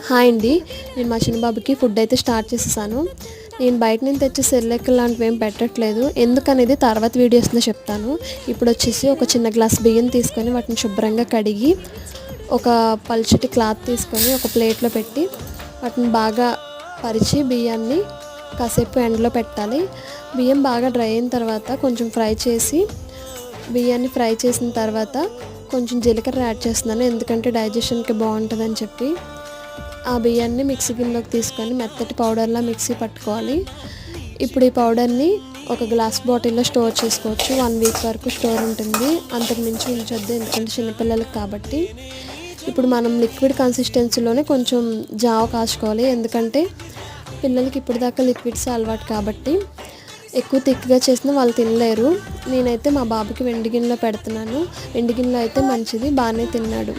Hi అండి, నేను మా చిన్న బాబుకి ఫుడ్ అయితే స్టార్ట్ చేసేసాను. నేను బయట నుంచి తెచ్చి సెర్లాక్ లాంటివి ఏం పెట్టట్లేదు. ఎందుకనేది తర్వాత వీడియోస్లో చెప్తాను. ఇప్పుడు వచ్చేసి ఒక చిన్న గ్లాస్ బియ్యం తీసుకొని వాటిని శుభ్రంగా కడిగి ఒక పల్చటి క్లాత్ తీసుకొని ఒక ప్లేట్లో పెట్టి వాటిని బాగా పరిచి బియ్యాన్ని కాసేపు ఎండలో పెట్టాలి. బియ్యం బాగా డ్రై అయిన తర్వాత కొంచెం బియ్యాన్ని ఫ్రై చేసిన తర్వాత కొంచెం జీలకర్ర యాడ్ చేస్తున్నాను, ఎందుకంటే డైజెషన్కి బాగుంటుందని చెప్పి. ఆ బియ్యాన్ని మిక్సీ గిన్నెలోకి తీసుకొని మెత్తటి పౌడర్లా మిక్సీ పట్టుకోవాలి. ఇప్పుడు ఈ పౌడర్ని ఒక గ్లాస్ బాటిల్లో స్టోర్ చేసుకోవచ్చు. 1 వీక్ వరకు స్టోర్ ఉంటుంది, అంతకు మించి ఉంచొద్దు, ఎందుకంటే చిన్నపిల్లలకి కాబట్టి. ఇప్పుడు మనం లిక్విడ్ కన్సిస్టెన్సీలోనే కొంచెం జావ కాచుకోవాలి, ఎందుకంటే పిల్లలకి ఇప్పుడు దాకా లిక్విడ్స్ అలవాటు కాబట్టి. ఎక్కువ థిక్గా చేసినా వాళ్ళు తినలేరు. నేనైతే మా బాబుకి వెండి గిన్నెలో పెడుతున్నాను. వెండి గిన్నెలో అయితే మంచిది, బాగానే తిన్నాడు.